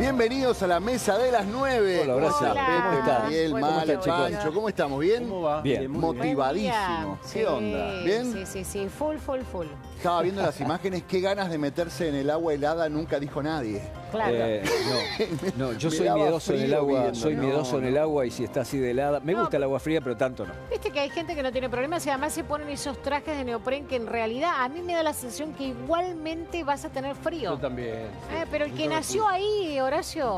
Bienvenidos a la mesa de las 9. Hola, Horacio. Hola, ¿Cómo Pepe, estás? Ariel, ¿Cómo Male, están, chicos? Pancho. ¿Cómo estamos? ¿Bien? ¿Cómo va? Bien. Motivadísimo. ¿Qué onda? ¿Bien? Sí. Full. Estaba viendo las imágenes. Qué ganas de meterse en el agua helada nunca dijo nadie. Claro. No, yo Me soy daba miedoso en el frío agua, viendo, soy no, miedoso en el no. agua y si está así de helada. Me No. gusta el agua fría, pero tanto no. Viste que hay gente que no tiene problemas y además se ponen esos trajes de neopren que en realidad a mí me da la sensación que igualmente vas a tener frío. Yo también. Pero el que nació ahí, Horacio,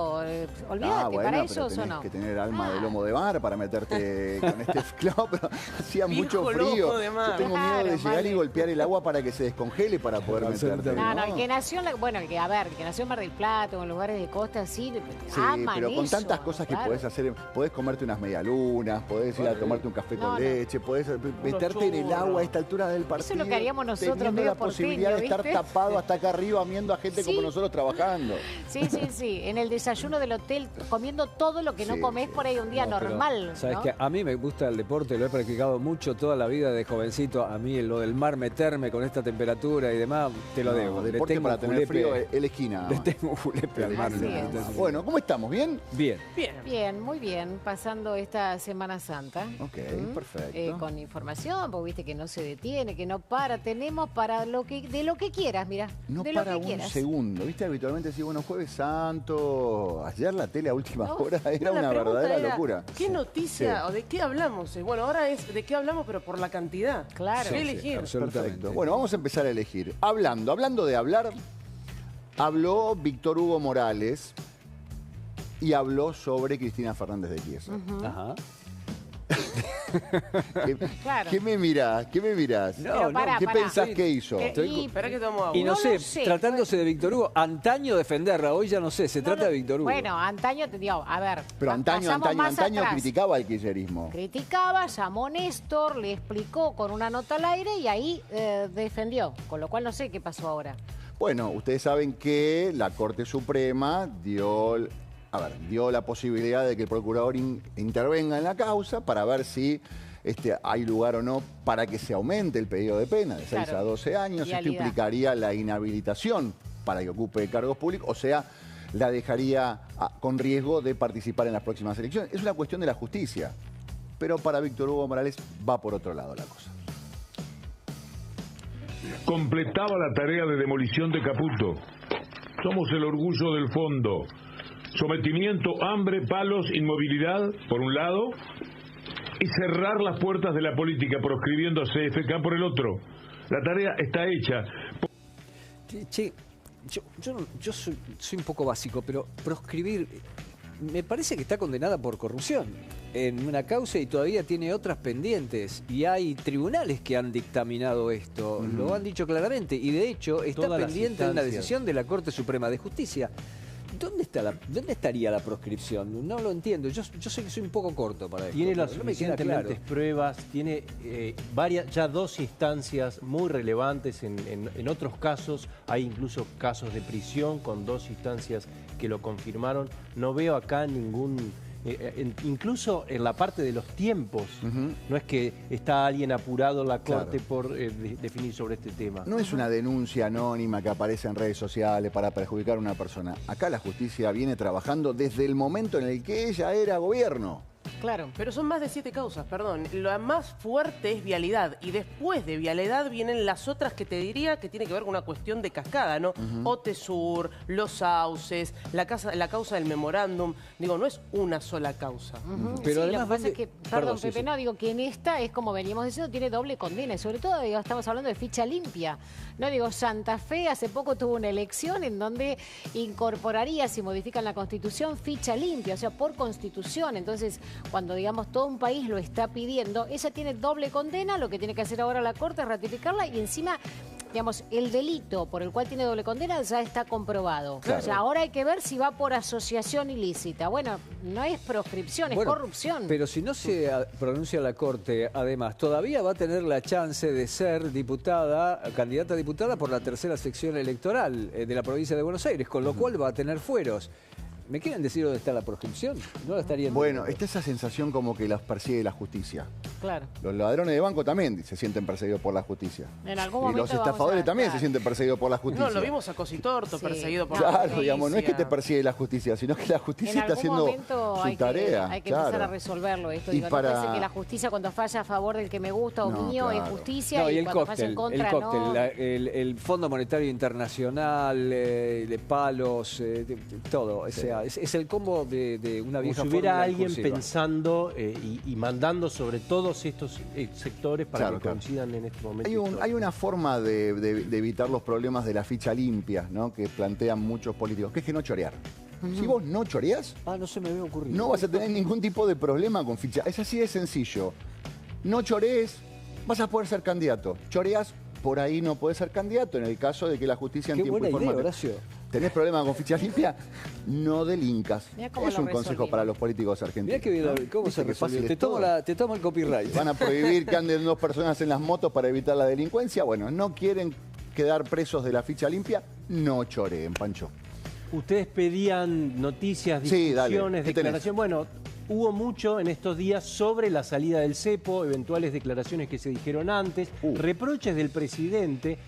olvídate, bueno, ¿para pero eso o tenés no? que tener alma de Ah. lomo de mar para meterte con este claro, pero hacía mucho Viejo frío. lomo de mar. Yo tengo miedo de Claro, llegar y vale. golpear el agua para que se descongele para poder meterte. No, el que nació en el que nació en Mar del Plata o en lugares de costa así, Sí, aman pero con eso, tantas cosas que claro. podés hacer, podés comerte unas medialunas, podés ir a tomarte un café con leche, podés meterte en el agua a esta altura del partido. Eso es lo que haríamos nosotros, teniendo medio la posibilidad porteño, de estar ¿viste? tapado hasta acá arriba viendo a gente Sí. como nosotros trabajando. Sí. En el desayuno del hotel, comiendo todo lo que no Sí, comés sí. por ahí un día No, pero, normal. Sabes ¿no? que a mí me gusta el deporte, lo he practicado mucho toda la vida de jovencito. A mí lo del mar, meterme con esta temperatura y demás, te lo No, debo. deporte para tener frío es esquina. Le tengo un julepe al mar. Así es. Bueno, ¿cómo estamos? ¿Bien? Bien. Bien, muy bien, pasando esta Semana Santa. Ok, perfecto. Con información, porque viste que no se detiene, que no para. Tenemos para de lo que quieras, mira. No de para lo que un quieras. segundo. ¿Viste? Habitualmente decís, bueno, Jueves Santo. Ayer la tele a última hora era No, la una pregunta verdadera era, locura. ¿qué noticia Sí. o de qué hablamos? Bueno, ahora es de qué hablamos, pero por la cantidad. Claro. ¿Qué Sí, elegir? absolutamente. Perfecto. Bueno, vamos a empezar a elegir. Hablando de hablar, habló Víctor Hugo Morales y habló sobre Cristina Fernández de Kirchner. Ajá. Claro. ¿Qué me mirás? ¿Qué me mirás? Pero pará, ¿Qué pará. pensás que hizo? Espera que tomamos agua. Y no No sé, lo sé, tratándose de Víctor Hugo, antaño defenderla, hoy ya no sé, se trata de Víctor Hugo. Bueno, antaño te digo, a ver. Pero pasamos más atrás. criticaba al kirchnerismo. Criticaba, llamó Néstor, le explicó con una nota al aire y ahí defendió. Con lo cual no sé qué pasó ahora. Bueno, ustedes saben que la Corte Suprema dio la posibilidad de que el procurador intervenga en la causa para ver si hay lugar o no para que se aumente el pedido de pena de 6 Claro. a 12 años. Esto Vialidad. implicaría la inhabilitación para que ocupe cargos públicos, o sea, la dejaría con riesgo de participar en las próximas elecciones. Es una cuestión de la justicia, pero para Víctor Hugo Morales va por otro lado la cosa. Completaba la tarea de demolición de Caputo. Somos el orgullo del fondo. Sometimiento, hambre, palos, inmovilidad, por un lado, y cerrar las puertas de la política proscribiendo a CFK por el otro. La tarea está hecha. Che, yo soy un poco básico, pero proscribir me parece que está condenada por corrupción en una causa y todavía tiene otras pendientes. Y hay tribunales que han dictaminado esto, lo han dicho claramente. Y de hecho está Todas las pendiente de una instancias. decisión de la Corte Suprema de Justicia. ¿Dónde estaría la proscripción? No lo entiendo. Yo sé que soy un poco corto para esto. Tiene pero las no me queda suficientemente claro. pruebas, tiene ya 2 instancias muy relevantes en otros casos. Hay incluso casos de prisión con 2 instancias que lo confirmaron. No veo acá ningún... incluso en la parte de los tiempos, no es que está alguien apurado en la Corte por definir sobre este tema. No es una denuncia anónima que aparece en redes sociales para perjudicar a una persona. Acá la justicia viene trabajando desde el momento en el que ella era gobierno. Claro. Pero son más de 7 causas, perdón. La más fuerte es vialidad. Y después de vialidad vienen las otras que te diría que tiene que ver con una cuestión de cascada, ¿no? Otesur, los sauces, la causa del memorándum. Digo, no es una sola causa. Pero Sí, además, lo que pasa ¿dónde- es que, Perdón, perdón, sí, Pepe, sí. no, digo que en esta es como veníamos diciendo, tiene doble condena y sobre todo digo, estamos hablando de ficha limpia. No digo, Santa Fe hace poco tuvo una elección en donde incorporaría, si modifican la Constitución, ficha limpia, o sea, por Constitución. Entonces, cuando digamos todo un país lo está pidiendo, ella tiene doble condena, lo que tiene que hacer ahora la Corte es ratificarla y encima, digamos, el delito por el cual tiene doble condena ya está comprobado. Claro. O sea, ahora hay que ver si va por asociación ilícita. Bueno, no es proscripción, es Bueno, corrupción. Pero si no se pronuncia la Corte, además, todavía va a tener la chance de ser candidata a diputada por la tercera sección electoral de la provincia de Buenos Aires, con lo cual va a tener fueros. ¿Me quieren decir dónde está la proscripción? No la estarían Bueno, diciendo. está esa sensación como que los persigue la justicia. Claro. Los ladrones de banco también se sienten perseguidos por la justicia. En algún Y momento los vamos estafadores a- también claro. se sienten perseguidos por la justicia. No, lo vimos a Cositorto Sí. perseguido por la Claro, justicia. digamos, no es que te persigue la justicia, sino que la En justicia está algún haciendo momento su hay tarea. hay que claro. empezar a resolverlo esto. Y Digo, para- no puede ser que la justicia cuando falla a favor del que me gusta o No, mío es claro. justicia No, y y el cuando falla cóctel, en contra el cóctel, no. el Fondo Monetario Internacional, de palos, todo. O sea, es el combo de una Como vieja si hubiera fórmula alguien discursiva. pensando y mandando sobre todos estos sectores para Claro, que claro. coincidan en este momento. Hay histórico. una forma de evitar los problemas de la ficha limpia, ¿no? Que plantean muchos políticos, que es que no chorear. Si vos no choreás, Ah, no se me había ocurrido. no vas a tener ningún tipo de problema con ficha. Es así de sencillo. No chorees, vas a poder ser candidato. Choreas, por ahí no podés ser candidato en el caso de que la justicia en Qué tiempo buena y forma... idea, Horacio. ¿Tenés problemas con ficha limpia? No delincas. Mirá cómo Es lo un consejo resolvimos. para los políticos argentinos. Mirá que bien, ¿no? cómo ¿Viste se qué resolvió. fácil Te es todo? te tomo el copyright. Van a prohibir que anden dos personas en las motos para evitar la delincuencia. Bueno, no quieren quedar presos de la ficha limpia, no choreen, Pancho. Ustedes pedían noticias, Sí, dale. discusiones, ¿Qué tenés? declaraciones. Bueno, hubo mucho en estos días sobre la salida del cepo, eventuales declaraciones que se dijeron antes, reproches del presidente.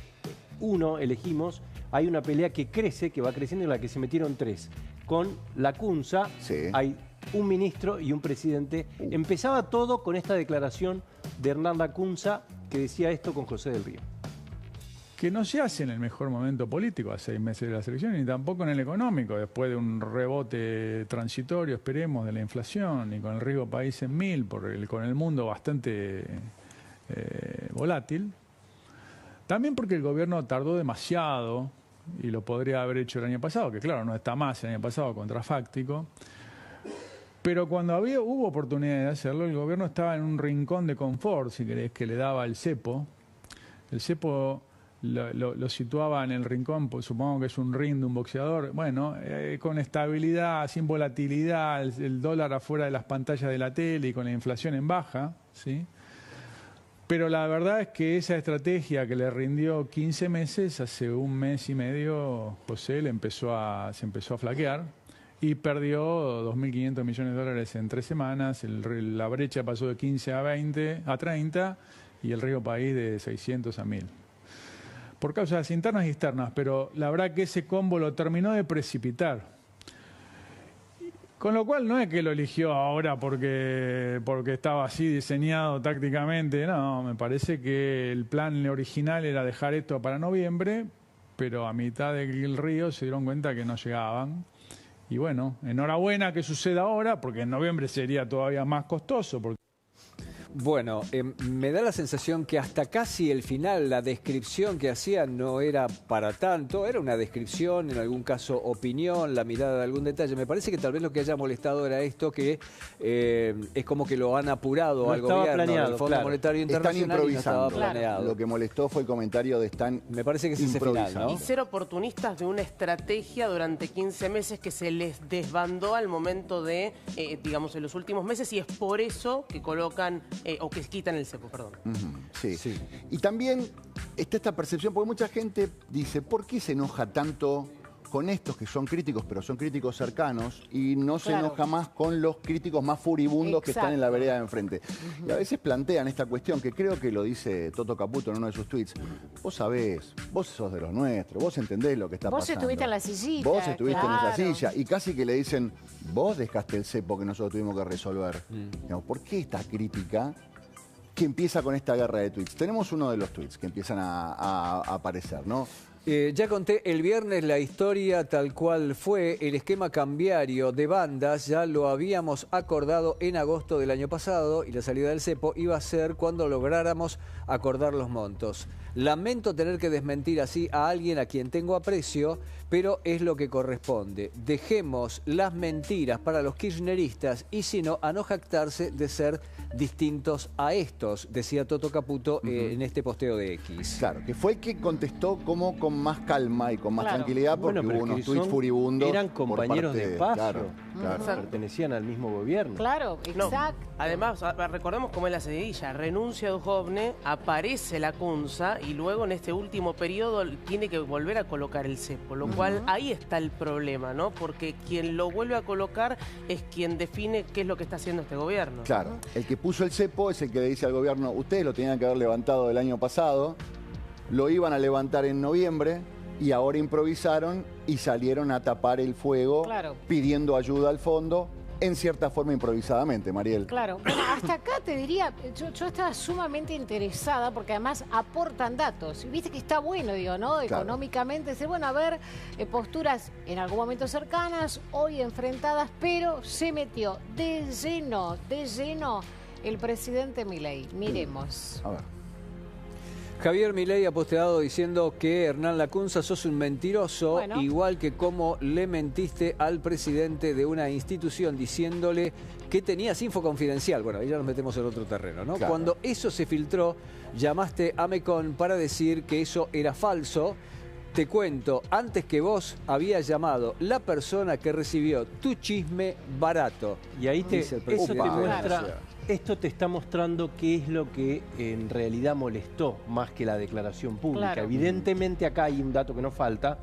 Uno, elegimos, hay una pelea que crece, que va creciendo, en la que se metieron tres. Con la Cunza, Sí. hay un ministro y un presidente. Empezaba todo con esta declaración de Hernán Lacunza, que decía esto con José del Río. Que no se hace en el mejor momento político, a 6 meses de las elecciones, ni tampoco en el económico, después de un rebote transitorio, esperemos, de la inflación, y con el riesgo país en 1000, con el mundo bastante volátil. También porque el gobierno tardó demasiado, y lo podría haber hecho el año pasado, que claro, no está más el año pasado, contrafáctico. Pero cuando hubo oportunidad de hacerlo, el gobierno estaba en un rincón de confort, si querés, que le daba el cepo. El cepo lo situaba en el rincón, pues, supongo que es un ring de un boxeador, bueno, con estabilidad, sin volatilidad, el dólar afuera de las pantallas de la tele y con la inflación en baja, ¿sí? Pero la verdad es que esa estrategia que le rindió 15 meses, hace un mes y medio, José se empezó a flaquear y perdió 2.500 millones de dólares en 3 semanas, la brecha pasó de 15 a 20, a 30 y el riesgo país de 600 a 1.000. Por causas internas y externas, pero la verdad que ese combo lo terminó de precipitar. Con lo cual no es que lo eligió ahora porque estaba así diseñado tácticamente, no, me parece que el plan original era dejar esto para noviembre, pero a mitad del río se dieron cuenta que no llegaban. Y bueno, enhorabuena que suceda ahora, porque en noviembre sería todavía más costoso. Bueno, me da la sensación que hasta casi el final la descripción que hacía no era para tanto, era una descripción, en algún caso opinión, la mirada de algún detalle. Me parece que tal vez lo que haya molestado era esto, que es como que lo han apurado No al estaba gobierno, planeado, al Fondo claro. Monetario Están Internacional, y no estaba improvisando. planeado. Lo que molestó fue el comentario de están Me parece que es ese final, improvisando. ¿no? Y ser oportunistas de una estrategia durante 15 meses que se les desbandó al momento de, digamos, en los últimos meses, y es por eso que colocan, o que quitan el cepo, perdón. Sí. Sí. Y también está esta percepción, porque mucha gente dice, ¿por qué se enoja tanto con estos que son críticos, pero son críticos cercanos, y no se Claro. enoja más con los críticos más furibundos que están en la vereda de enfrente? Y a veces plantean esta cuestión, que creo que lo dice Toto Caputo en uno de sus tweets. Vos sabés, vos sos de los nuestros, vos entendés lo que está Vos pasando. estuviste en la sillita, Vos estuviste en esa claro. silla. Y casi que le dicen, vos dejaste el cepo que nosotros tuvimos que resolver. Digamos, ¿por qué esta crítica que empieza con esta guerra de tweets? Tenemos uno de los tweets que empiezan a aparecer, ¿no? Ya conté el viernes la historia tal cual fue. El esquema cambiario de bandas ya lo habíamos acordado en agosto del año pasado, y la salida del cepo iba a ser cuando lográramos acordar los montos. Lamento tener que desmentir así a alguien a quien tengo aprecio, pero es lo que corresponde. Dejemos las mentiras para los kirchneristas, y si no, a no jactarse de ser distintos a estos, decía Toto Caputo en este posteo de X. Claro, que fue el que contestó como con más calma y con más Claro. tranquilidad, porque Bueno, pero hubo es que unos tweets son- furibundos. eran por compañeros parte de espacio. Claro, claro. Exacto. Pertenecían al mismo gobierno. Claro, No, exacto. además, recordemos cómo es la seguidilla. Renuncia Duhovne, aparece la Cunza y luego en este último periodo tiene que volver a colocar el cepo, lo cual ahí está el problema, ¿no? Porque quien lo vuelve a colocar es quien define qué es lo que está haciendo este gobierno. Claro, el que puso el cepo es el que le dice al gobierno, ustedes lo tenían que haber levantado el año pasado, lo iban a levantar en noviembre y ahora improvisaron y salieron a tapar el fuego pidiendo ayuda al fondo. En cierta forma improvisadamente, Mariel. Claro. Bueno, hasta acá te diría, yo estaba sumamente interesada porque además aportan datos. Y viste que está bueno, digo, ¿no? Económicamente, decir, bueno, a ver, posturas en algún momento cercanas, hoy enfrentadas, pero se metió de lleno el presidente Milei. Miremos. A ver. Javier Milei ha posteado diciendo que Hernán Lacunza sos un mentiroso, igual que como le mentiste al presidente de una institución diciéndole que tenías info confidencial. Bueno, ahí ya nos metemos en otro terreno, ¿no? Claro. Cuando eso se filtró, llamaste a Mecon para decir que eso era falso. Te cuento, antes que vos había llamado la persona que recibió tu chisme barato. Y ahí Dice el eso te presidente. muestra, esto te está mostrando qué es lo que en realidad molestó más que la declaración pública. Claro. Evidentemente acá hay un dato que nos falta,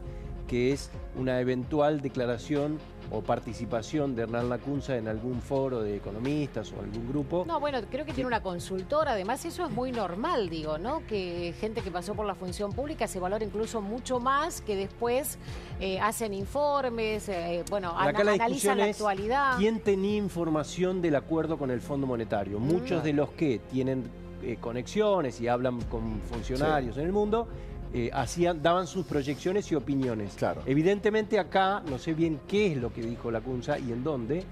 que es una eventual declaración o participación de Hernán Lacunza en algún foro de economistas o algún grupo. No, bueno, creo que tiene una consultora, además eso es muy normal, digo, ¿no? Que gente que pasó por la función pública se valora incluso mucho más, que después hacen informes, Acá la analizan la es actualidad. quién tenía información del acuerdo con el Fondo Monetario. Muchos de los que tienen conexiones y hablan con funcionarios en el mundo, daban sus proyecciones y opiniones. Claro. Evidentemente acá no sé bien qué es lo que dijo Lacunza y en dónde,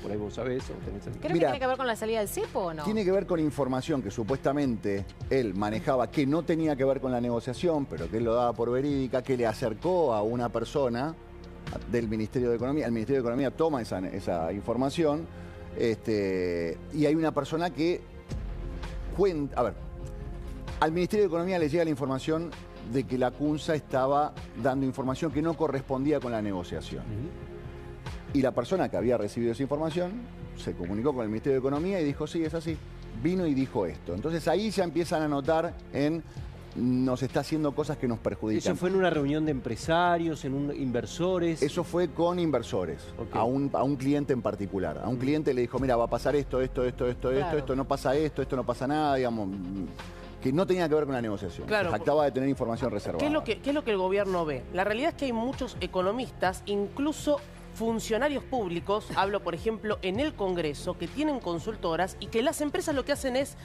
por ahí vos sabés o tenés el... Creo que Mira, tiene que ver con la salida del cepo, ¿o no? Tiene que ver con información que supuestamente él manejaba, que no tenía que ver con la negociación, pero que él lo daba por verídica, que le acercó a una persona del Ministerio de Economía. El Ministerio de Economía toma esa información y hay una persona que cuenta... A ver, al Ministerio de Economía le llega la información de que Lacunza estaba dando información que no correspondía con la negociación. Y la persona que había recibido esa información se comunicó con el Ministerio de Economía y dijo, sí, es así. Vino y dijo esto. Entonces ahí ya empiezan a notar nos está haciendo cosas que nos perjudican. ¿Eso fue en una reunión de empresarios, inversores? Eso fue con inversores, a un cliente en particular. A un cliente le dijo, mira, va a pasar esto no pasa esto no pasa nada, digamos... que no tenía que ver con la negociación. Claro, se jactaba de tener información reservada. ¿Qué es lo que el gobierno ve? La realidad es que hay muchos economistas, incluso funcionarios públicos, hablo por ejemplo en el Congreso, que tienen consultoras y que las empresas lo que hacen es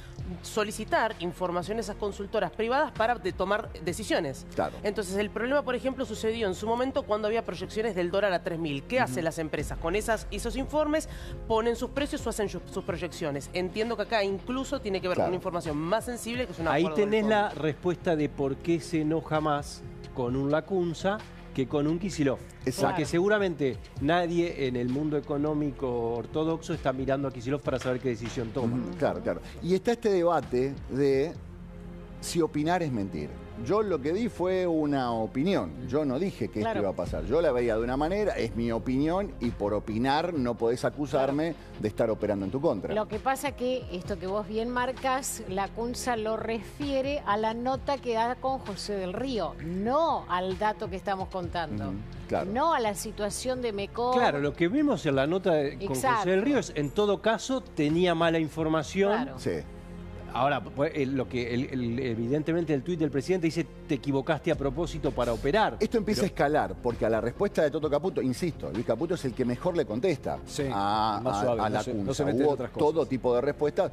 solicitar información a esas consultoras privadas para tomar decisiones. Claro. Entonces el problema, por ejemplo, sucedió en su momento cuando había proyecciones del dólar a 3.000. ¿Qué hacen las empresas? Con esos informes ponen sus precios o hacen sus proyecciones. Entiendo que acá incluso tiene que ver con una información más sensible que es una... Ahí tenés la respuesta de por qué se enoja más con un Lacunza que con un Kicillof. Porque seguramente nadie en el mundo económico ortodoxo está mirando a Kicillof para saber qué decisión toma. Claro. Y está este debate de si opinar es mentir. Yo lo que di fue una opinión. Yo no dije que esto iba a pasar. Yo la veía de una manera, es mi opinión, y por opinar no podés acusarme de estar operando en tu contra. Lo que pasa que esto que vos bien marcas, Lacunza lo refiere a la nota que da con José del Río, no al dato que estamos contando. Claro. No a la situación de Mecon. Claro, lo que vimos en la nota con José del Río es, en todo caso, tenía mala información. Claro. Sí. Ahora, evidentemente el tuit del presidente dice, te equivocaste a propósito para operar. Esto empieza a escalar, porque a la respuesta de Toto Caputo, insisto, Luis Caputo es el que mejor le contesta a Lacunza. No se mete en Hubo otras cosas. todo tipo de respuestas.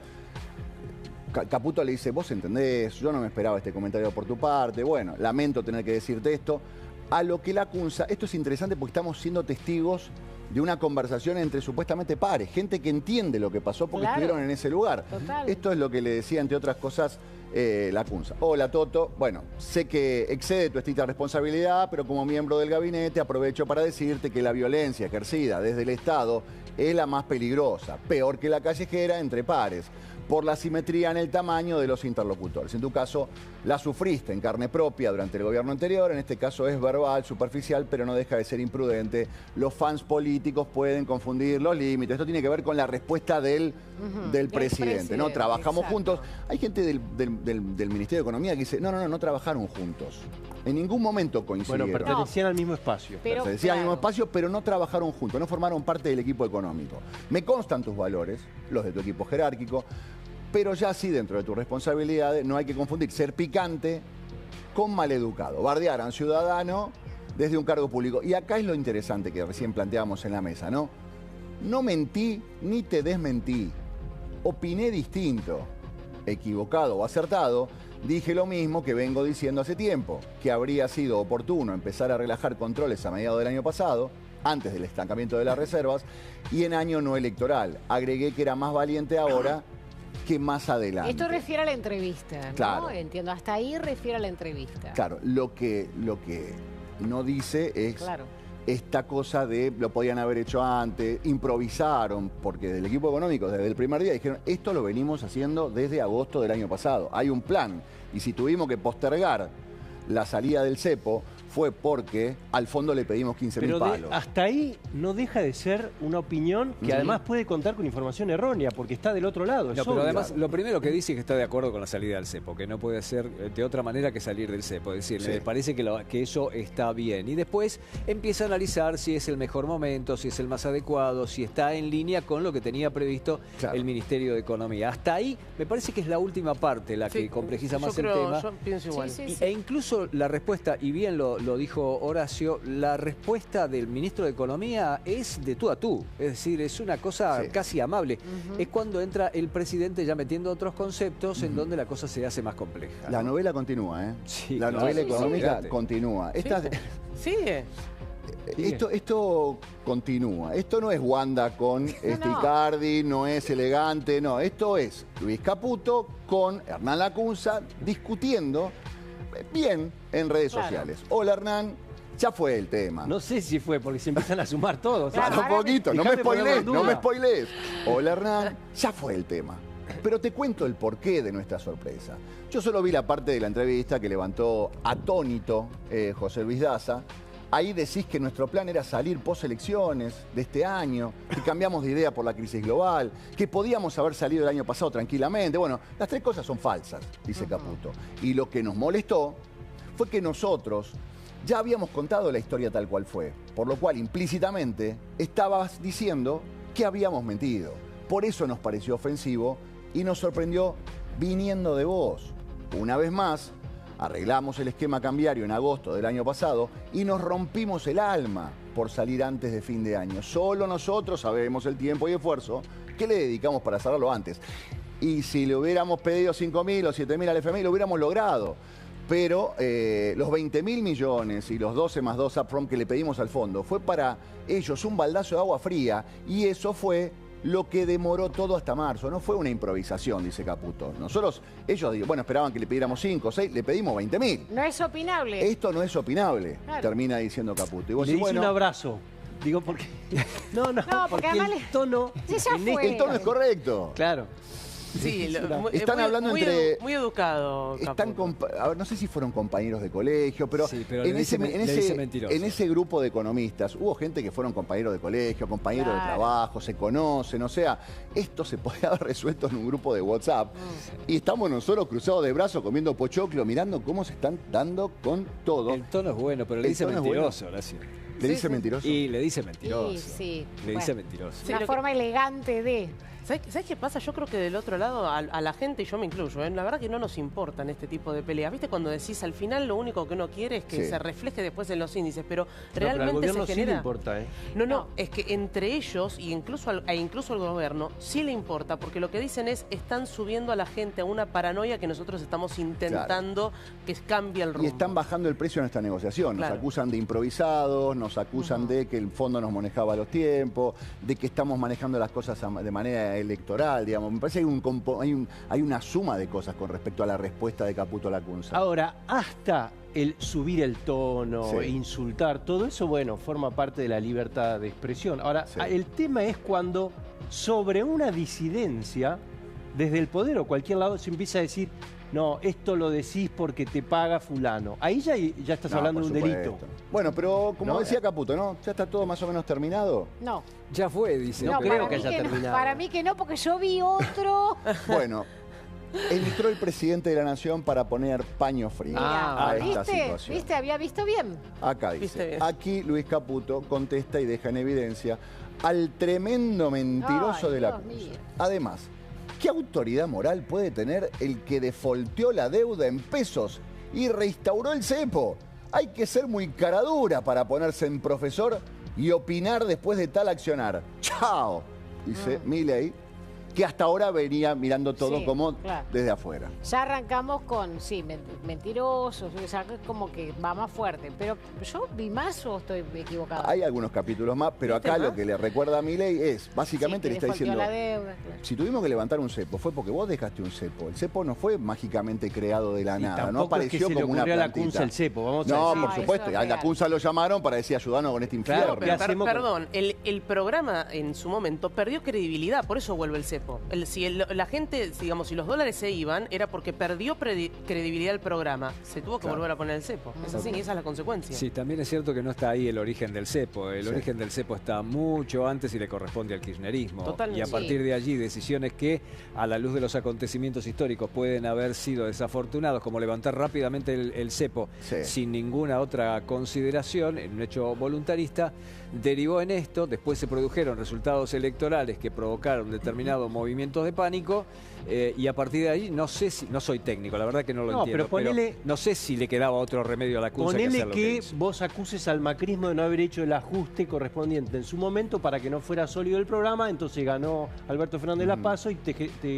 Caputo le dice, vos entendés, yo no me esperaba este comentario por tu parte, bueno, lamento tener que decirte esto. A lo que Lacunza, esto es interesante porque estamos siendo testigos de una conversación entre supuestamente pares, gente que entiende lo que pasó porque estuvieron en ese lugar. Total. Esto es lo que le decía, entre otras cosas, Lacunza. Hola, Toto. Bueno, sé que excede tu estricta responsabilidad, pero como miembro del gabinete aprovecho para decirte que la violencia ejercida desde el Estado es la más peligrosa, peor que la callejera entre pares. por la simetría en el tamaño de los interlocutores. En tu caso, la sufriste en carne propia durante el gobierno anterior, en este caso es verbal, superficial, pero no deja de ser imprudente. Los fans políticos pueden confundir los límites. Esto tiene que ver con la respuesta del presidente, ¿no? Trabajamos juntos. Hay gente del Ministerio de Economía que dice, no trabajaron juntos. En ningún momento coincidieron. Bueno, pertenecían al mismo espacio. Pertenecían al mismo espacio, pero no trabajaron juntos, no formaron parte del equipo económico. Me constan tus valores, los de tu equipo jerárquico, pero ya sí dentro de tus responsabilidades no hay que confundir ser picante con maleducado. Bardear a un ciudadano desde un cargo público. Y acá es lo interesante que recién planteábamos en la mesa, ¿no? No mentí ni te desmentí. Opiné distinto, equivocado o acertado. Dije lo mismo que vengo diciendo hace tiempo, que habría sido oportuno empezar a relajar controles a mediados del año pasado, antes del estancamiento de las reservas, y en año no electoral. Agregué que era más valiente ahora que más adelante. Esto refiere a la entrevista, ¿no? Claro. Entiendo, hasta ahí refiere a la entrevista. Claro, lo que no dice es esta cosa de lo podían haber hecho antes, improvisaron, porque del equipo económico desde el primer día dijeron, esto lo venimos haciendo desde agosto del año pasado, hay un plan, y si tuvimos que postergar la salida del cepo, fue porque al fondo le pedimos 15.000 palos. Hasta ahí no deja de ser una opinión que además puede contar con información errónea, porque está del otro lado. No, pero además lo primero que dice es que está de acuerdo con la salida del cepo, que no puede ser de otra manera que salir del cepo. Es decir, le parece que eso está bien. Y después empieza a analizar si es el mejor momento, si es el más adecuado, si está en línea con lo que tenía previsto el Ministerio de Economía. Hasta ahí me parece que es la última parte la que complejiza más el tema. Yo pienso igual. E incluso la respuesta, y bien lo dijo Horacio, la respuesta del ministro de Economía es de tú a tú. Es decir, es una cosa casi amable. Es cuando entra el presidente ya metiendo otros conceptos en donde la cosa se hace más compleja. La novela continúa, ¿eh? Sí, la novela económica continúa. Sigue. Esto continúa. Esto no es Wanda con Icardi, no es Elegante, no. Esto es Luis Caputo con Hernán Lacunza discutiendo bien en redes sociales. Hola Hernán, ya fue el tema. No sé si fue, porque se empiezan a sumar todos. Claro, un poquito, no me spoilees. Hola Hernán, ya fue el tema. Pero te cuento el porqué de nuestra sorpresa. Yo solo vi la parte de la entrevista que levantó atónito José Luis Daza. Ahí decís que nuestro plan era salir post-elecciones de este año, que cambiamos de idea por la crisis global, que podíamos haber salido el año pasado tranquilamente. Bueno, las tres cosas son falsas, dice Caputo. Y lo que nos molestó fue que nosotros ya habíamos contado la historia tal cual fue, por lo cual implícitamente estabas diciendo que habíamos mentido. Por eso nos pareció ofensivo y nos sorprendió viniendo de vos. Una vez más, arreglamos el esquema cambiario en agosto del año pasado y nos rompimos el alma por salir antes de fin de año. Solo nosotros sabemos el tiempo y esfuerzo que le dedicamos para cerrarlo antes. Y si le hubiéramos pedido 5.000 o 7.000 al FMI, lo hubiéramos logrado. Pero los 20.000 millones y los 12 más 2 upfront que le pedimos al fondo fue para ellos un baldazo de agua fría y eso fue lo que demoró todo hasta marzo. No fue una improvisación, dice Caputo. Ellos esperaban que le pidiéramos 5 o 6, le pedimos 20.000. No es opinable. Esto no es opinable, termina diciendo Caputo. Y vos le dice un abrazo. Digo, porque... No, porque el tono... El tono es correcto. Claro. Sí, están hablando muy educado. A ver, no sé si fueron compañeros de colegio, pero, en ese grupo de economistas hubo gente que fueron compañeros de colegio, compañeros de trabajo, se conocen, o sea, esto se podía haber resuelto en un grupo de WhatsApp y estamos nosotros cruzados de brazos comiendo pochoclo, mirando cómo se están dando con todo. El tono es bueno, pero le dice mentiroso, Horacio. ¿Le dice mentiroso? Y le dice mentiroso. Sí. Le dice mentiroso. Una forma elegante de... ¿Sabes qué pasa? Yo creo que del otro lado, a la gente, y yo me incluyo, la verdad que no nos importan este tipo de peleas. ¿Viste? Cuando decís al final lo único que uno quiere es que se refleje después en los índices, pero realmente pero al se genera... sí le importa, ¿eh? No, es que entre ellos e incluso al gobierno sí le importa, porque lo que dicen es están subiendo a la gente a una paranoia que nosotros estamos intentando que cambie el rumbo. Y están bajando el precio en esta negociación. Nos acusan de improvisados, nos acusan de que el fondo nos manejaba los tiempos, de que estamos manejando las cosas de manera electoral, digamos. Me parece que hay una suma de cosas con respecto a la respuesta de Caputo Lacunza. Ahora, hasta el subir el tono, insultar, todo eso, forma parte de la libertad de expresión. Ahora, el tema es cuando sobre una disidencia desde el poder o cualquier lado se empieza a decir, no, esto lo decís porque te paga fulano. Ahí ya estás No, hablando de por un delito. supuesto. Bueno, pero como No, decía Caputo, ¿no? ¿Ya está todo más o menos terminado? No. Ya fue, dice. No No, creo para que mí haya no, terminado. para mí que no, porque yo vi otro. Bueno, entró el presidente de la Nación para poner paño frío Ah, a esta ¿viste? situación. ¿Viste? Había visto bien. Acá Viste dice, bien. aquí Luis Caputo contesta y deja en evidencia al tremendo mentiroso Ay, de la Dios Cruz. mío. Además, ¿qué autoridad moral puede tener el que defolteó la deuda en pesos y reinstauró el cepo? Hay que ser muy caradura para ponerse en profesor y opinar después de tal accionar. ¡Chao! Dice Milei, que hasta ahora venía mirando todo Sí, como claro. desde afuera. Ya arrancamos con, sí, mentirosos, o sea, es como que va más fuerte. Pero ¿yo vi más o estoy equivocada? Hay algunos capítulos más, pero ¿Viste acá más? lo que le recuerda a Milei es, básicamente Sí, le que está defaulteó diciendo, la deuda, claro. si tuvimos que levantar un cepo, fue porque vos dejaste un cepo. El cepo no fue mágicamente creado de la Y nada, no tampoco es que apareció se le como una ocurrió a la plantita. Cunza el cepo, vamos a No, decir. por No, supuesto, eso a es la real. Cunza lo llamaron para decir, ayudanos con este infierno. Claro, ¿qué Pero, hacemos con- perdón, el programa en su momento perdió credibilidad, por eso vuelve el cepo. La gente, digamos, si los dólares se iban, era porque perdió credibilidad el programa. Se tuvo que Claro. volver a poner el cepo. Es así, esa es la consecuencia. Sí, también es cierto que no está ahí el origen del cepo. El Sí. origen del cepo está mucho antes y le corresponde al kirchnerismo. Totalmente. Y a Sí. partir de allí, decisiones que, a la luz de los acontecimientos históricos, pueden haber sido desafortunados, como levantar rápidamente el cepo Sí. sin ninguna otra consideración, en un hecho voluntarista, derivó en esto. Después se produjeron resultados electorales que provocaron determinados movimientos de pánico. Y a partir de ahí, no sé si, no soy técnico, la verdad que no lo No, entiendo, pero ponele- no sé si le quedaba otro remedio a la Cunza que Ponele hacer lo que hizo. vos acuses al macrismo de no haber hecho el ajuste correspondiente en su momento para que no fuera sólido el programa, entonces ganó Alberto Fernández Lapazo y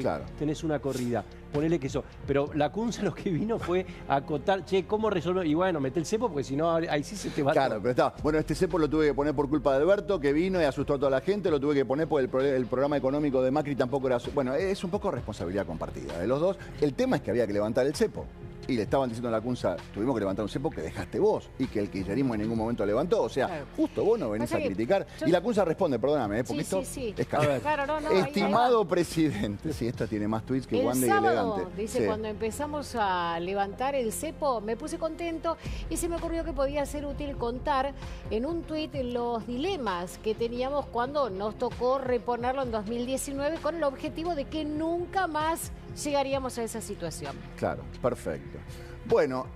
Claro. tenés una corrida. Ponele que eso. Pero la Cunza lo que vino fue a acotar, che, ¿cómo resolver? Y bueno, mete el cepo porque si no, ahí sí se te va Claro, todo. pero está. Bueno, este cepo lo tuve que poner por culpa de Alberto, que vino y asustó a toda la gente. Lo tuve que poner porque el programa económico de Macri tampoco era... Bueno, es un poco responsabilidad compartida de los dos. El tema es que había que levantar el cepo. Y le estaban diciendo a la Cunza, tuvimos que levantar un cepo que dejaste vos y que el kirchnerismo en ningún momento levantó. O sea, Claro. justo vos no venís Pasa a que criticar. yo- Y la Cunza responde, perdóname, porque Sí, esto sí. es caro. Claro, no, ahí va. Estimado presidente, sí, esta tiene más tweets que El Wanda y sábado, elegante. dice, Sí. cuando empezamos a levantar el cepo, me puse contento y se me ocurrió que podía ser útil contar en un tuit los dilemas que teníamos cuando nos tocó reponerlo en 2019 con el objetivo de que nunca más llegaríamos a esa situación. Claro, perfecto. Bueno,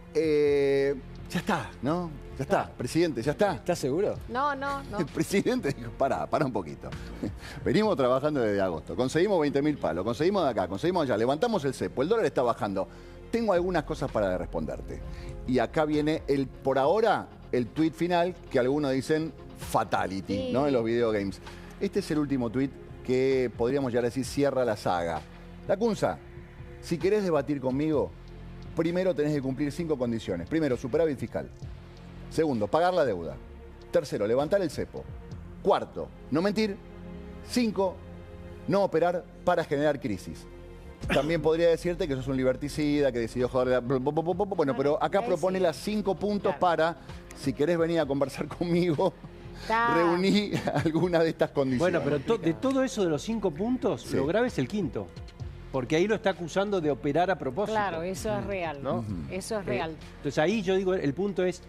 ya está, ¿no? Ya está, presidente, ya está. ¿Estás seguro? No. El presidente dijo, pará un poquito. Venimos trabajando desde agosto, conseguimos 20.000 palos, conseguimos de acá, conseguimos allá, levantamos el cepo, el dólar está bajando. Tengo algunas cosas para responderte. Y acá viene por ahora, el tuit final que algunos dicen fatality, Sí. ¿no? En los videogames. Este es el último tuit que podríamos ya decir cierra la saga. La Cunza, si querés debatir conmigo, primero tenés que cumplir 5 condiciones. Primero, superávit fiscal. Segundo, pagar la deuda. Tercero, levantar el cepo. Cuarto, no mentir. 5, no operar para generar crisis. También podría decirte que sos un liberticida, que decidió joder. Bueno, pero acá ahí propone sí. las 5 puntos Claro. para, si querés venir a conversar conmigo, Está. reuní alguna de estas condiciones. Bueno, pero de todo eso de los 5 puntos, Sí. lo grave es el quinto. Porque ahí lo está acusando de operar a propósito. Claro, eso es real. ¿no? Eso es real. Entonces ahí yo digo, el punto es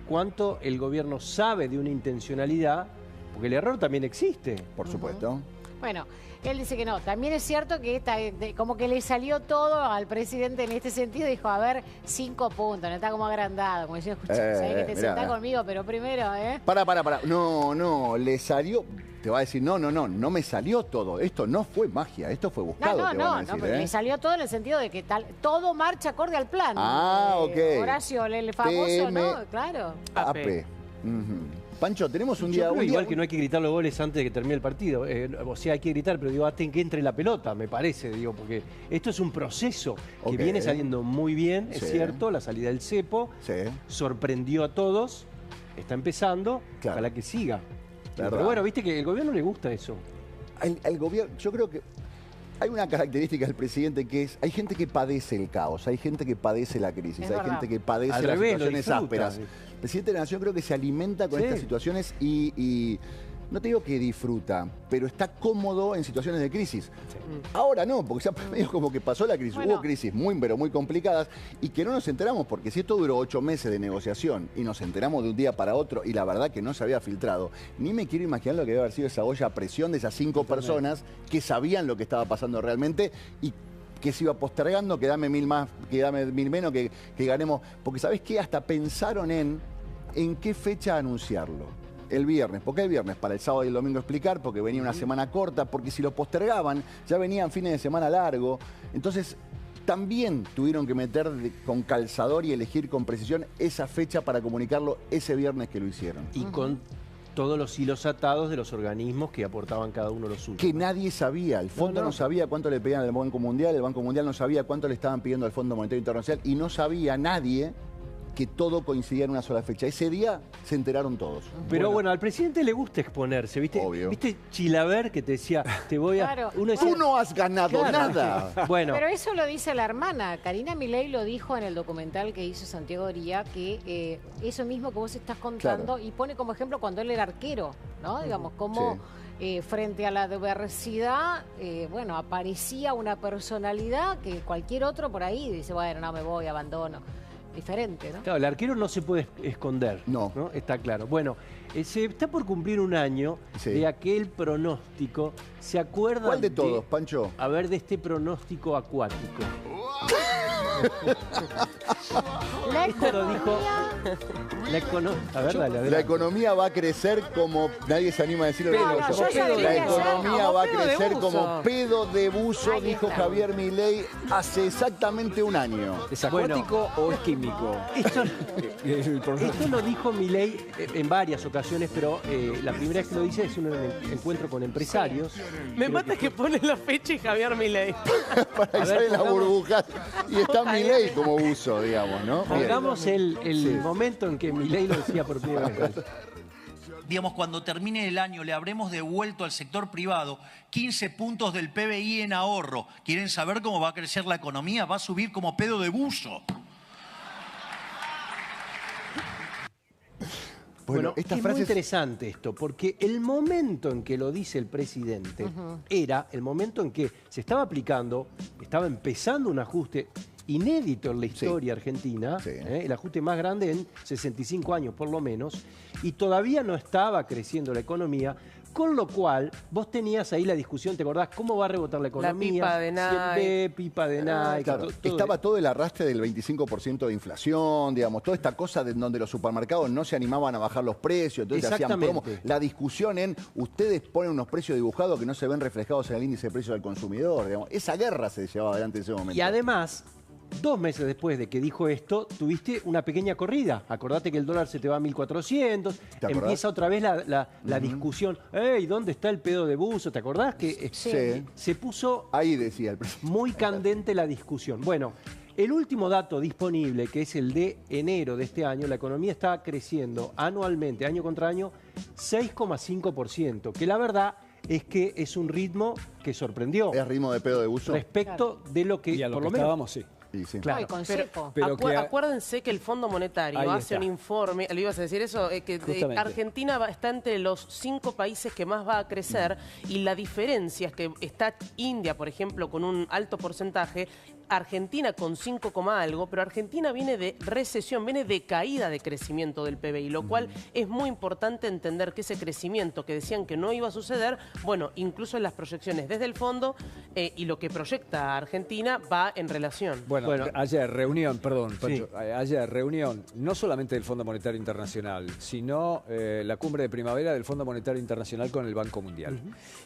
cuánto el gobierno sabe de una intencionalidad, porque el error también existe. Por supuesto. Bueno, él dice que no. También es cierto que como que le salió todo al presidente en este sentido. Dijo, a ver, 5 puntos, no está como agrandado. Como diciendo, escucha, sabés que te mirá. sentás conmigo, pero primero, ¿eh? Pará. No, le salió. Te va a decir, no me salió todo. Esto no fue magia, esto fue buscado. te van a decir, pero ¿eh? le salió todo en el sentido de que todo marcha acorde al plan. Ah, ok. Horacio, el famoso, TM. ¿no? Claro. AP. Ujú. Pancho, tenemos un Yo día. creo un día- igual que no hay que gritar los goles antes de que termine el partido. O sea, hay que gritar, pero digo, hasta que entre la pelota, me parece, digo, porque esto es un proceso que Ok. viene saliendo muy bien, es Sí. cierto, la salida del cepo, Sí. sorprendió a todos, está empezando, Claro. ojalá que siga. Verdad. Pero bueno, viste que al gobierno le gusta eso. Al gobierno, yo creo que hay una característica del presidente que es, hay gente que padece el caos, hay gente que padece la crisis, Es hay verdad. gente que padece Al las revés, lo situaciones disfruta. ásperas. El presidente de la Nación creo que se alimenta con Sí. estas situaciones y no te digo que disfruta, pero está cómodo en situaciones de crisis. Ahora no, porque ya medio como que pasó la crisis. Bueno. Hubo crisis pero muy complicadas y que no nos enteramos, porque si esto duró 8 meses de negociación y nos enteramos de un día para otro y la verdad que no se había filtrado, ni me quiero imaginar lo que debe haber sido esa olla a presión de esas 5 personas que sabían lo que estaba pasando realmente y que se iba postergando, que dame 1000 más, que dame 1000 menos, que ganemos. Porque ¿sabés qué? Hasta pensaron en qué fecha anunciarlo. El viernes. ¿Por qué el viernes? Para el sábado y el domingo explicar, porque venía una semana corta, porque si lo postergaban, ya venían fines de semana largo. Entonces, también tuvieron que meter con calzador y elegir con precisión esa fecha para comunicarlo ese viernes que lo hicieron. Y con todos los hilos atados de los organismos que aportaban cada uno los suyos. Que nadie sabía. El fondo no sabía cuánto le pedían al Banco Mundial, el Banco Mundial no sabía cuánto le estaban pidiendo al Fondo Monetario Internacional y no sabía nadie que todo coincidía en una sola fecha. Ese día se enteraron todos. Pero bueno, al presidente le gusta exponerse, ¿viste? Obvio. ¿Viste Chilaver que te decía, te voy a... Claro. Uno decía, Tú no has ganado nada. Bueno, Pero eso lo dice la hermana. Karina Milei lo dijo en el documental que hizo Santiago Oría, que eso mismo que vos estás contando, Claro. y pone como ejemplo cuando él era arquero, ¿no? Digamos, cómo frente a la adversidad, bueno, aparecía una personalidad que cualquier otro por ahí dice, bueno, no me voy, abandono. Diferente, ¿no? claro, el arquero no se puede esconder. No. Está claro. Bueno, se está por cumplir un año Sí. de aquel pronóstico. ¿Se acuerdan? ¿Cuál de todos, Pancho? A ver, de este pronóstico acuático. La Esto lo dijo economía... A ver, dale, La adelante. economía va a crecer como... Nadie se anima a decirlo. No, digo no, yo. yo ya La diría economía como va a pedo de crecer buzo. como pedo de buzo, Ahí dijo está. Javier Milei hace exactamente un año. ¿Es acuático o es químico? Esto, El problema. esto lo dijo Milei en varias ocasiones, pero la primera vez que lo dice es un encuentro con empresarios. Me mata que pone la fecha y Javier Milei. Para que A ver, salen las pongamos- burbujas. Y está Milei como buzo, digamos, ¿no? Bien. Pongamos el momento en que Milei lo decía por primera vez. Digamos, cuando termine el año le habremos devuelto al sector privado 15 puntos del PBI en ahorro. ¿Quieren saber cómo va a crecer la economía? Va a subir como pedo de buzo. Bueno, estas es muy frases... interesante esto, porque el momento en que lo dice el presidente era el momento en que se estaba aplicando, estaba empezando un ajuste inédito en la historia argentina, Sí. el ajuste más grande en 65 años por lo menos, y todavía no estaba creciendo la economía, con lo cual vos tenías ahí la discusión, ¿te acordás? ¿Cómo va a rebotar la economía? pipa de Nike. Pipa de Nike. Claro, estaba todo el arrastre del 25% de inflación, digamos, toda esta cosa de donde los supermercados no se animaban a bajar los precios, entonces hacían promo. Exactamente. La discusión en ustedes ponen unos precios dibujados que no se ven reflejados en el índice de precios del consumidor, digamos. Esa guerra se llevaba adelante en ese momento. Y además, 2 meses después de que dijo esto, tuviste una pequeña corrida. Acordate que el dólar se te va a 1.400. acordás? Empieza otra vez la discusión. ¡Ey! ¿Dónde está el pedo de buzo? ¿Te acordás? Que Sí. se puso Ahí decía el presidente. muy candente la discusión. Bueno, el último dato disponible, que es el de enero de este año, la economía está creciendo anualmente, año contra año, 6,5%. Que la verdad es que es un ritmo que sorprendió ¿Es ritmo de pedo de buzo? respecto de lo que, Y a lo por que lo menos... estábamos, sí. Sí, sí. Claro. No, y con Pero- seco. Pero que Acuérdense que el Fondo Monetario Ahí hace está. un informe, ¿le ibas a decir eso? Que Justamente. Argentina está entre los 5 países que más va a crecer y la diferencia es que está India, por ejemplo, con un alto porcentaje, Argentina con 5, algo, pero Argentina viene de recesión, viene de caída de crecimiento del PBI, lo cual es muy importante entender que ese crecimiento que decían que no iba a suceder, bueno, incluso en las proyecciones desde el fondo y lo que proyecta Argentina va en relación. Bueno, Bueno. ayer reunión, perdón, Sí. Pancho, ayer reunión, no solamente del Fondo Monetario Internacional, sino la cumbre de primavera del Fondo Monetario Internacional con el Banco Mundial.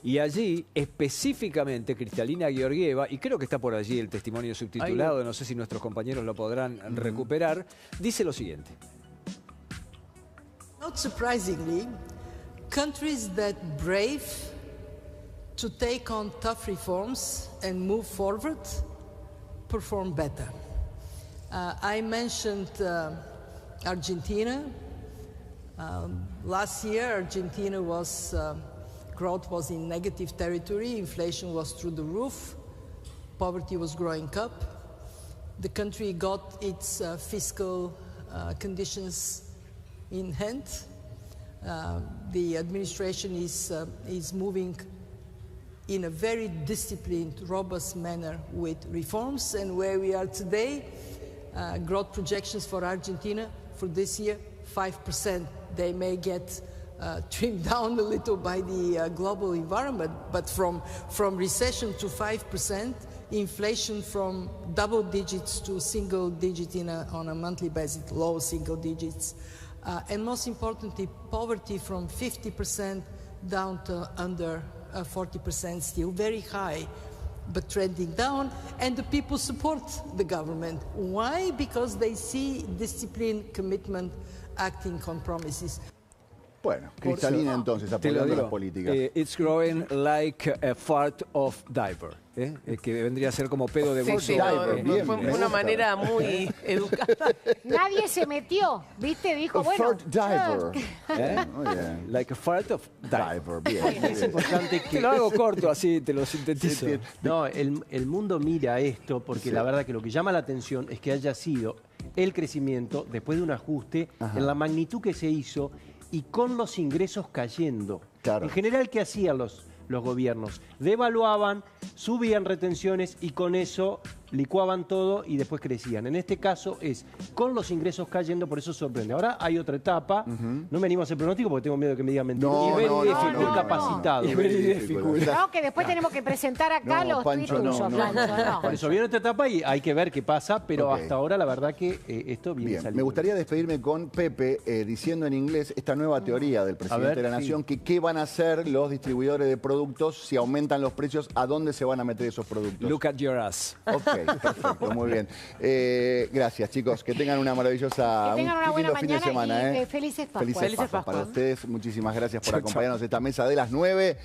Y allí, específicamente, Cristalina Georgieva, y creo que está por allí el testimonio subtitulado, no sé si nuestros compañeros lo podrán recuperar, dice lo siguiente. Not surprisingly, countries that brave to take on tough reforms and move forward perform better. I mentioned Argentina. Last year, Argentina growth was in negative territory, inflation was through the roof, poverty was growing up. The country got its fiscal conditions in hand. The administration is moving in a very disciplined, robust manner with reforms, and where we are today, growth projections for Argentina for this year, 5%. They may get trimmed down a little by the global environment, but from recession to 5%, inflation from double digits to single digit on a monthly basis, low single digits. And most importantly, poverty from 50% down to under 40%, still very high, but trending down. And the people support the government. Why? Because they see discipline, commitment, acting on promises. Bueno, Cristalina entonces, Te lo apoyando digo, las políticas. It's growing like a fart of diaper. Que vendría a ser como pedo de Sí, buzo. sí, Diver, bien, fue me una gusta. manera muy educada. Nadie se metió, ¿viste? Dijo, A bueno. fart diver. ¿Eh? Muy bien. Like a fart of diaper. Diver, bien. muy Es bien. importante Te que... lo hago corto así, te lo sintetizo. No, el mundo mira esto porque la verdad que lo que llama la atención es que haya sido el crecimiento después de un ajuste en la magnitud que se hizo y con los ingresos cayendo. Claro. En general, ¿qué hacían los gobiernos? Devaluaban, subían retenciones y con eso licuaban todo y después crecían. En este caso es con los ingresos cayendo, por eso sorprende. Ahora hay otra etapa, no me animo a hacer pronóstico porque tengo miedo de que me digan mentiras. No, Y no, very no, difficult, no, capacitado. no. Very difficult. No, que después tenemos que presentar acá No, los Pancho, tweets no, tuyos, no, Pancho, no. no. Por eso viene esta etapa y hay que ver qué pasa, pero Ok. hasta ahora la verdad que esto viene Bien, saliendo. me gustaría despedirme con Pepe diciendo en inglés esta nueva teoría del presidente ver, de la sí. Nación, que qué van a hacer los distribuidores de productos si aumentan los precios, a dónde se van a meter esos productos. Look at your ass. Ok, perfecto, muy bien. Gracias, chicos. Que tengan una maravillosa, Que tengan una un buena lindo fin de mañana semana. y felices Pascuas. Felices Felices Pascuas para Pascuas. ustedes. Muchísimas gracias por acompañarnos a esta mesa de las 9.